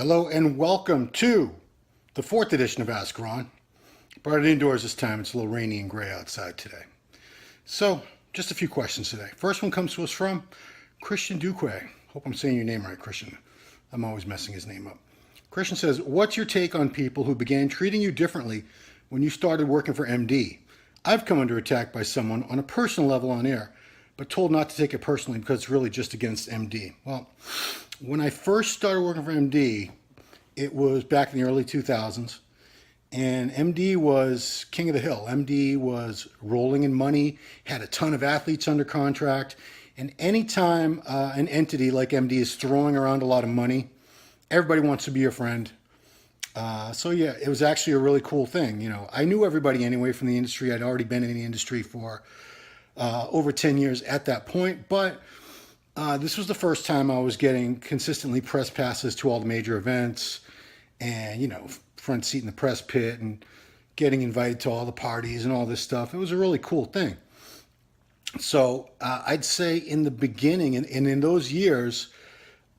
Hello and welcome to the fourth edition of Ask Ron. Brought it indoors this time. It's a little rainy and gray outside today. So, just a few questions today. First one comes to us from Christian Duque. Hope I'm saying your name right, Christian. I'm always messing his name up. Christian says, what's your take on people who began treating you differently when you started working for MD? I've come under attack by someone on a personal level on air, but told not to take it personally because it's really just against MD. Well, when I first started working for MD, it was back in the early 2000s, and MD was king of the hill. MD was rolling in money, had a ton of athletes under contract, and anytime an entity like MD is throwing around a lot of money, everybody wants to be your friend. So yeah, it was actually a really cool thing. You know, I knew everybody anyway from the industry. I'd already been in the industry for over 10 years at that point, but this was the first time I was getting consistently press passes to all the major events and, you know, front seat in the press pit and getting invited to all the parties and all this stuff. It was a really cool thing. So I'd say in the beginning and in those years,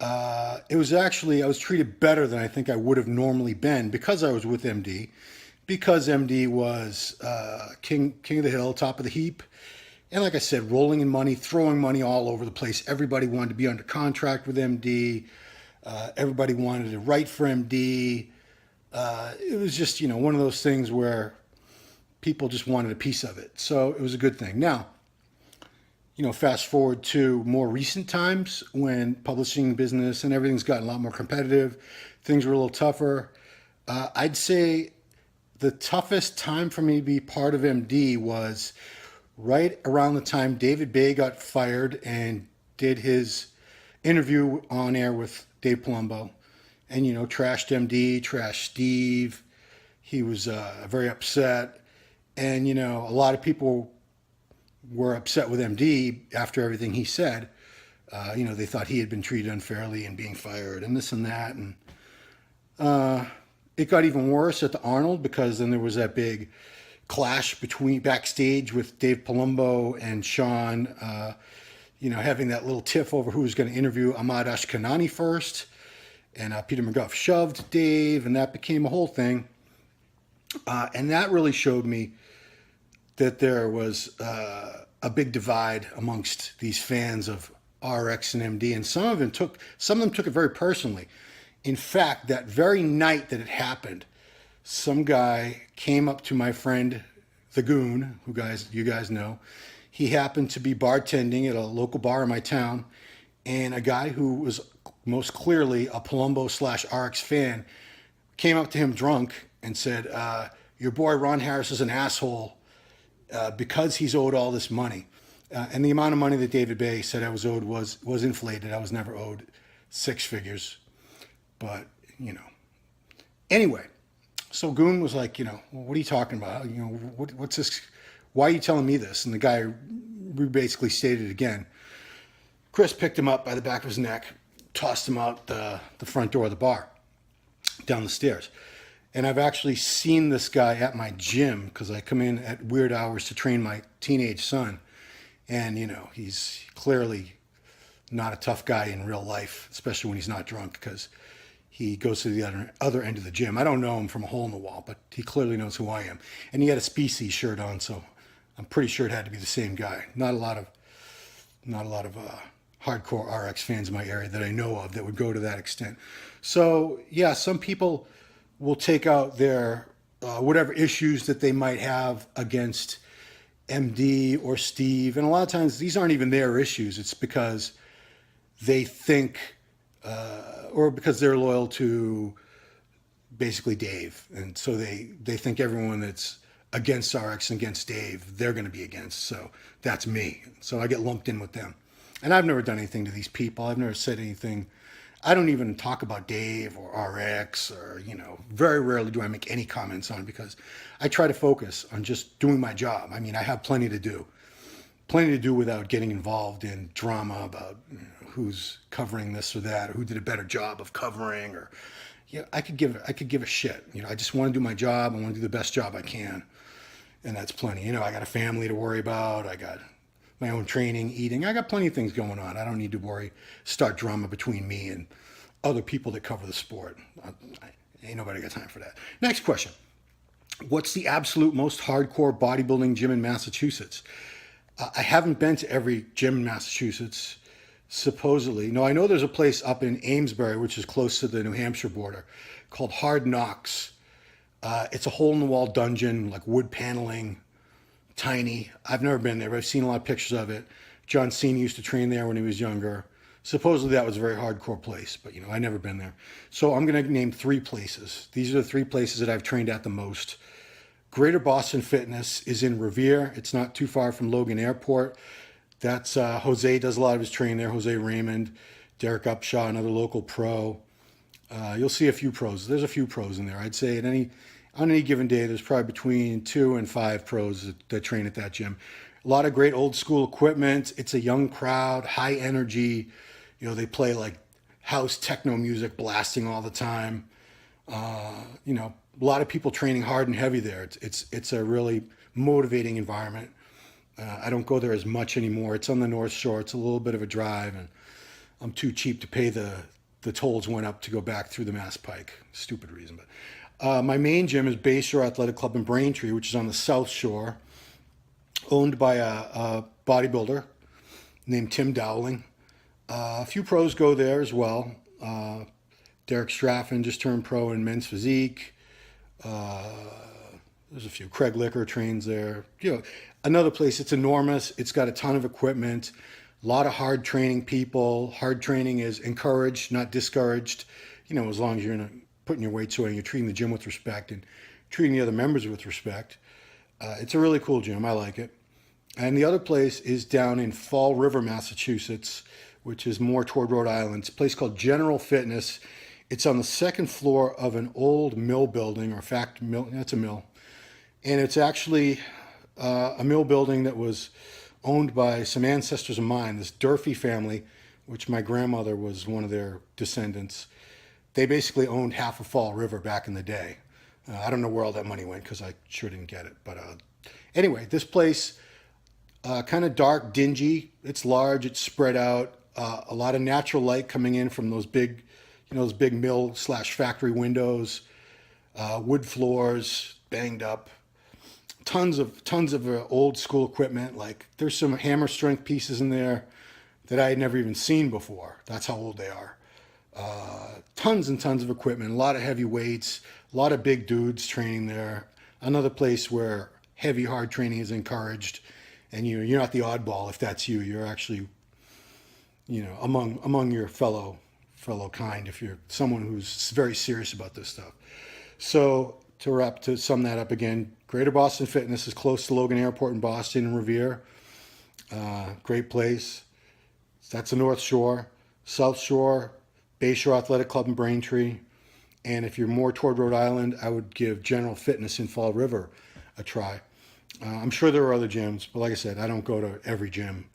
it was actually, I was treated better than I think I would have normally been because I was with MD, because MD was king of the hill, top of the heap. And like I said, rolling in money, throwing money all over the place. Everybody wanted to be under contract with MD. Everybody wanted to write for MD. It was just, you know, one of those things where people just wanted a piece of it. So it was a good thing. Now, you know, fast forward to more recent times when publishing business and everything's gotten a lot more competitive. Things were a little tougher. I'd say the toughest time for me to be part of MD was right around the time David Bay got fired and did his interview on air with Dave Palumbo and, you know, trashed MD, trashed Steve. He was very upset. And, you know, a lot of people were upset with MD after everything he said. You know, they thought he had been treated unfairly and being fired and this and that. And it got even worse at the Arnold because then there was that big clash between backstage with Dave Palumbo and Sean, you know, having that little tiff over who was going to interview Ahmad Ashkanani first. And Peter McGuff shoved Dave, and that became a whole thing. And that really showed me that there was a big divide amongst these fans of RX and MD, and some of them took it very personally. In fact, that very night that it happened, some guy came up to my friend, the Goon, who you guys know. He happened to be bartending at a local bar in my town, and a guy who was most clearly a Palumbo/RX fan came up to him drunk and said, your boy Ron Harris is an asshole because he's owed all this money. And the amount of money that David Bay said I was owed was inflated. I was never owed six figures. But, you know. Anyway. So Goon was like, you know, well, what are you talking about? You know, what's this? Why are you telling me this? And the guy basically stated it again. Chris picked him up by the back of his neck, tossed him out the front door of the bar, down the stairs. And I've actually seen this guy at my gym because I come in at weird hours to train my teenage son. And, you know, he's clearly not a tough guy in real life, especially when he's not drunk, because he goes to the other end of the gym. I don't know him from a hole in the wall, but he clearly knows who I am. And he had a Species shirt on, so I'm pretty sure it had to be the same guy. Not a lot of hardcore RX fans in my area that I know of that would go to that extent. So yeah, some people will take out their whatever issues that they might have against MD or Steve, and a lot of times these aren't even their issues. It's because they think. Or because they're loyal to basically Dave. And so they think everyone that's against RX and against Dave, they're going to be against. So that's me. So I get lumped in with them. And I've never done anything to these people. I've never said anything. I don't even talk about Dave or RX or, you know, very rarely do I make any comments on it because I try to focus on just doing my job. I mean, I have plenty to do. Plenty to do without getting involved in drama about, you know, who's covering this or that, or who did a better job of covering, or, you know, I could give a shit. You know, I just want to do my job. I want to do the best job I can, and that's plenty. You know, I got a family to worry about. I got my own training, eating. I got plenty of things going on. I don't need to start drama between me and other people that cover the sport. Ain't nobody got time for that. Next question. What's the absolute most hardcore bodybuilding gym in Massachusetts? I haven't been to every gym in Massachusetts, supposedly. No, I know there's a place up in Amesbury, which is close to the New Hampshire border, called Hard Knocks. It's a hole-in-the-wall dungeon, like wood paneling, tiny. I've never been there, but I've seen a lot of pictures of it. John Cena used to train there when he was younger. Supposedly that was a very hardcore place, but I've never been there. So I'm going to name 3 places. These are the 3 places that I've trained at the most. Greater Boston Fitness is in Revere. It's not too far from Logan Airport. That's Jose does a lot of his training there. Jose Raymond, Derek Upshaw, another local pro. You'll see a few pros. There's a few pros in there. I'd say on any given day, there's probably between 2 and 5 pros that train at that gym. A lot of great old school equipment. It's a young crowd, high energy. They play like house techno music blasting all the time. A lot of people training hard and heavy there. It's a really motivating environment. I don't go there as much anymore. It's on the North Shore. It's a little bit of a drive, and I'm too cheap to pay the tolls went up to go back through the Mass Pike. Stupid reason, but my main gym is Bayshore Athletic Club in Braintree, which is on the South Shore, owned by a bodybuilder named Tim Dowling. A few pros go there as well. Derek Straffen just turned pro in men's physique. There's a few. Craig Licker trains there. Another place. It's enormous. It's got a ton of equipment. A lot of hard training people. Hard training is encouraged, not discouraged. As long as you're putting your weights away and you're treating the gym with respect and treating the other members with respect. It's a really cool gym. I like it. And the other place is down in Fall River, Massachusetts, which is more toward Rhode Island. It's a place called General Fitness. It's on the 2nd floor of an old mill building, or mill. That's a mill. And it's actually a mill building that was owned by some ancestors of mine, this Durfee family, which my grandmother was one of their descendants. They basically owned half of Fall River back in the day. I don't know where all that money went because I sure didn't get it. But anyway, this place, kind of dark, dingy. It's large. It's spread out. A lot of natural light coming in from those big mill/factory windows. Wood floors, banged up. Tons of old school equipment. Like there's some hammer strength pieces in there that I had never even seen before. That's how old they are. Tons and tons of equipment. A lot of heavy weights. A lot of big dudes training there. Another place where heavy, hard training is encouraged. And you're not the oddball if that's you. You're actually, among your fellow kind if you're someone who's very serious about this stuff. So to sum that up again, Greater Boston Fitness is close to Logan Airport in Boston and Revere. Great place. That's the North Shore. South Shore, Bayshore Athletic Club in Braintree. And if you're more toward Rhode Island, I would give General Fitness in Fall River a try. I'm sure there are other gyms, but like I said, I don't go to every gym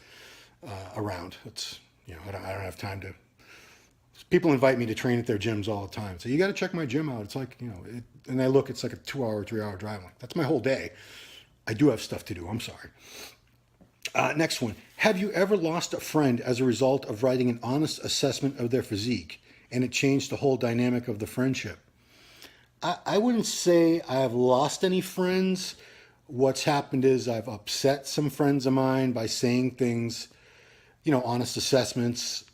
around. It's I don't have time to. People invite me to train at their gyms all the time. So you got to check my gym out. It's like and I look. It's like a 2-hour, 3-hour drive. I'm like, that's my whole day. I do have stuff to do. I'm sorry. Next one. Have you ever lost a friend as a result of writing an honest assessment of their physique, and it changed the whole dynamic of the friendship? I wouldn't say I have lost any friends. What's happened is I've upset some friends of mine by saying things, honest assessments.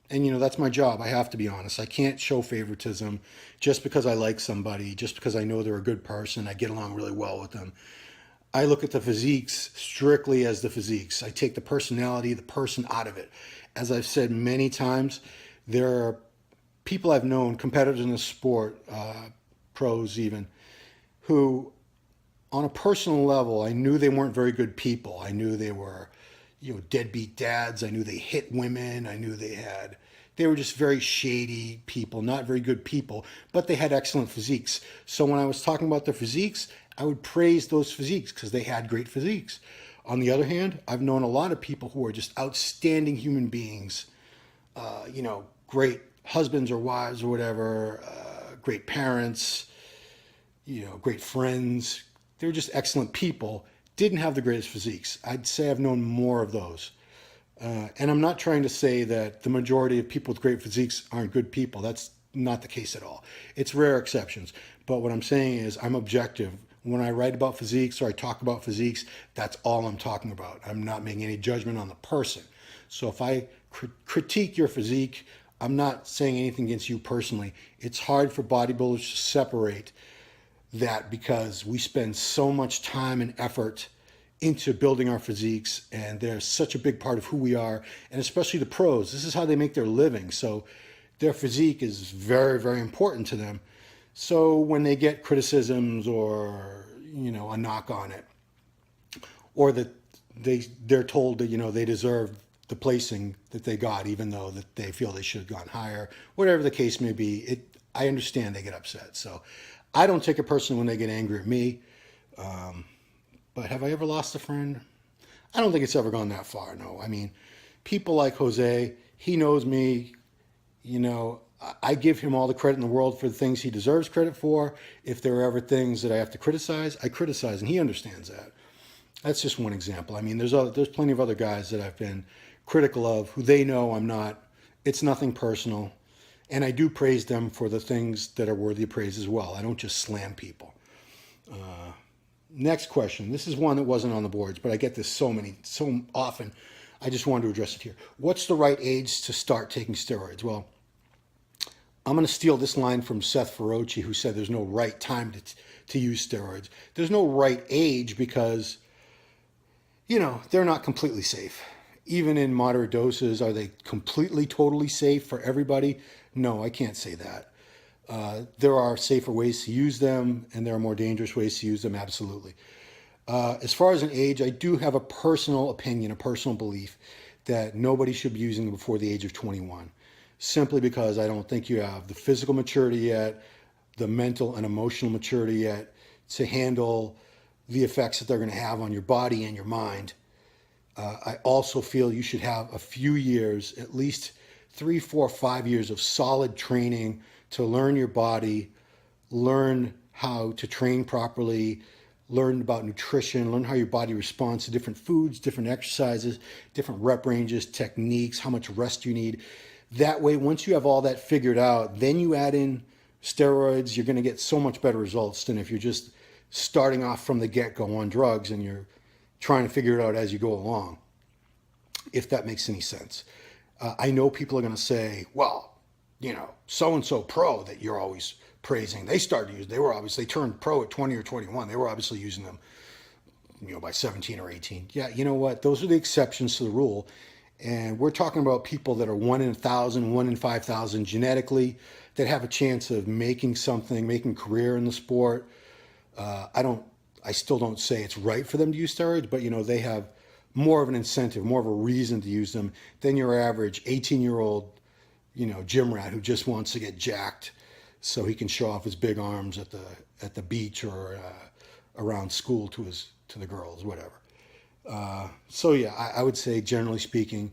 And that's my job. I have to be honest. I can't show favoritism just because I like somebody, just because I know they're a good person. I get along really well with them. I look at the physiques strictly as the physiques. I take the personality, the person out of it. As I've said many times, there are people I've known, competitors in the sport, pros even, who on a personal level, I knew they weren't very good people. I knew they were, deadbeat dads. I knew they hit women. I knew they were just very shady people, not very good people, but they had excellent physiques. So when I was talking about their physiques, I would praise those physiques because they had great physiques. On the other hand, I've known a lot of people who are just outstanding human beings, great husbands or wives or whatever, great parents, great friends. They were just excellent people, didn't have the greatest physiques. I'd say I've known more of those. And I'm not trying to say that the majority of people with great physiques aren't good people. That's not the case at all. It's rare exceptions. But what I'm saying is I'm objective. When I write about physiques or I talk about physiques, that's all I'm talking about. I'm not making any judgment on the person. So if I critique your physique, I'm not saying anything against you personally. It's hard for bodybuilders to separate that because we spend so much time and effort into building our physiques, and they're such a big part of who we are, and especially the pros. This is how they make their living. So their physique is very, very important to them. So when they get criticisms or, a knock on it, or that they're told that, they deserve the placing that they got, even though that they feel they should have gone higher, whatever the case may be, I understand they get upset. So I don't take it personally when they get angry at me. But have I ever lost a friend? I don't think it's ever gone that far, no. I mean, people like Jose, he knows me, I give him all the credit in the world for the things he deserves credit for. If there are ever things that I have to criticize, I criticize, and he understands that. That's just one example. I mean, there's plenty of other guys that I've been critical of who they know I'm not. It's nothing personal. And I do praise them for the things that are worthy of praise as well. I don't just slam people. Next question. This is one that wasn't on the boards, but I get this so often. I just wanted to address it here. What's the right age to start taking steroids? Well, I'm going to steal this line from Seth Ferrocci, who said there's no right time to use steroids. There's no right age because, they're not completely safe. Even in moderate doses, are they completely, totally safe for everybody? No, I can't say that. There are safer ways to use them, and there are more dangerous ways to use them, absolutely. As far as an age, I do have a personal opinion, a personal belief that nobody should be using them before the age of 21, simply because I don't think you have the physical maturity yet, the mental and emotional maturity yet to handle the effects that they're going to have on your body and your mind. I also feel you should have a few years, at least 3, 4, 5 years of solid training to learn your body, learn how to train properly, learn about nutrition, learn how your body responds to different foods, different exercises, different rep ranges, techniques, how much rest you need. That way, once you have all that figured out, then you add in steroids, you're going to get so much better results than if you're just starting off from the get-go on drugs and you're trying to figure it out as you go along, if that makes any sense. I know people are going to say, well, so-and-so pro that you're always praising, they turned pro at 20 or 21. They were obviously using them, by 17 or 18. Yeah, you know what? Those are the exceptions to the rule. And we're talking about people that are 1 in 1,000, 1 in 5,000 genetically that have a chance of making a career in the sport. I still don't say it's right for them to use steroids, but they have more of an incentive, more of a reason to use them than your average 18-year-old, gym rat who just wants to get jacked so he can show off his big arms at the beach or around school to the girls, whatever. So yeah, I would say generally speaking,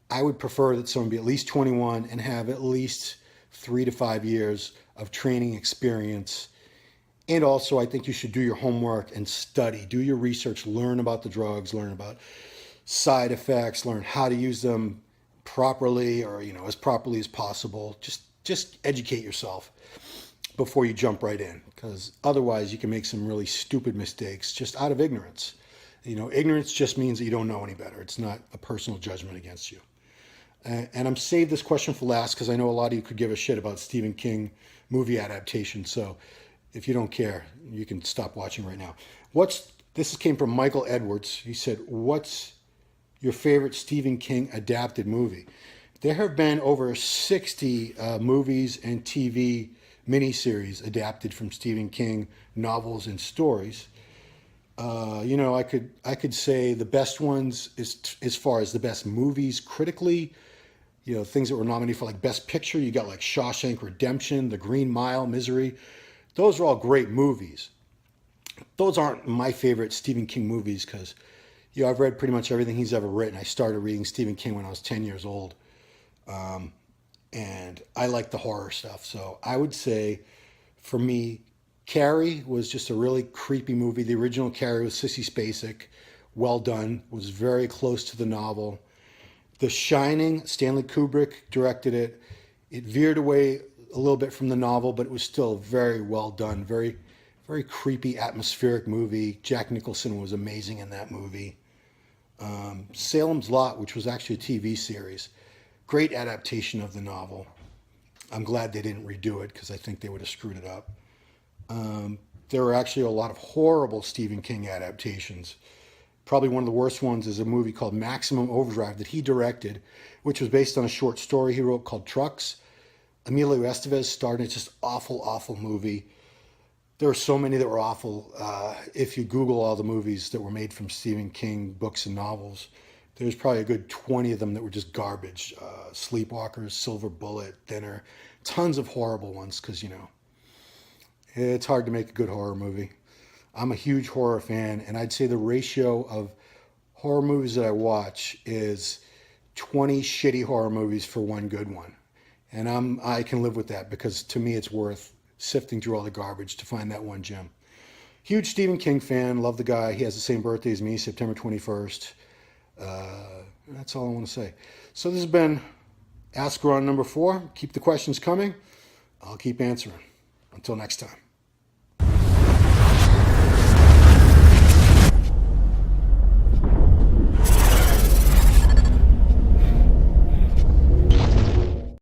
I would prefer that someone be at least 21 and have at least 3 to 5 years of training experience. And also, I think you should do your homework and study, do your research, learn about the drugs, learn about side effects, learn how to use them properly or, as properly as possible. Just educate yourself before you jump right in, because otherwise you can make some really stupid mistakes just out of ignorance. Ignorance just means that you don't know any better. It's not a personal judgment against you. And I'm saved this question for last because I know a lot of you could give a shit about Stephen King movie adaptation. So if you don't care, you can stop watching right now. This came from Michael Edwards. He said, what's your favorite Stephen King adapted movie? There have been over 60 movies and TV miniseries adapted from Stephen King novels and stories. I could say the best ones as far as the best movies critically, things that were nominated for like Best Picture. You got like Shawshank Redemption, The Green Mile, Misery. Those are all great movies. Those aren't my favorite Stephen King movies because, I've read pretty much everything he's ever written. I started reading Stephen King when I was 10 years old. And I like the horror stuff. So I would say, for me, Carrie was just a really creepy movie. The original Carrie was Sissy Spacek. Well done. Was very close to the novel. The Shining, Stanley Kubrick directed it. It veered away a little bit from the novel, but it was still very well done. Very, very creepy, atmospheric movie. Jack Nicholson was amazing in that movie. Salem's Lot, which was actually a TV series. Great adaptation of the novel. I'm glad they didn't redo it because I think they would have screwed it up. There were actually a lot of horrible Stephen King adaptations. Probably one of the worst ones is a movie called Maximum Overdrive that he directed, which was based on a short story he wrote called Trucks. Emilio Estevez starred in it. It's just awful, awful movie. There are so many that were awful. If you Google all the movies that were made from Stephen King books and novels, there's probably a good 20 of them that were just garbage. Sleepwalkers, Silver Bullet, Thinner, tons of horrible ones because, you know, it's hard to make a good horror movie. I'm a huge horror fan, and I'd say the ratio of horror movies that I watch is 20 shitty horror movies for one good one. And I can live with that because to me it's worth sifting through all the garbage to find that one gem. Huge Stephen King fan, love the guy. He has the same birthday as me, September 21st. That's all I want to say. So this has been Ask Ron number 4. Keep the questions coming. I'll keep answering. Until next time.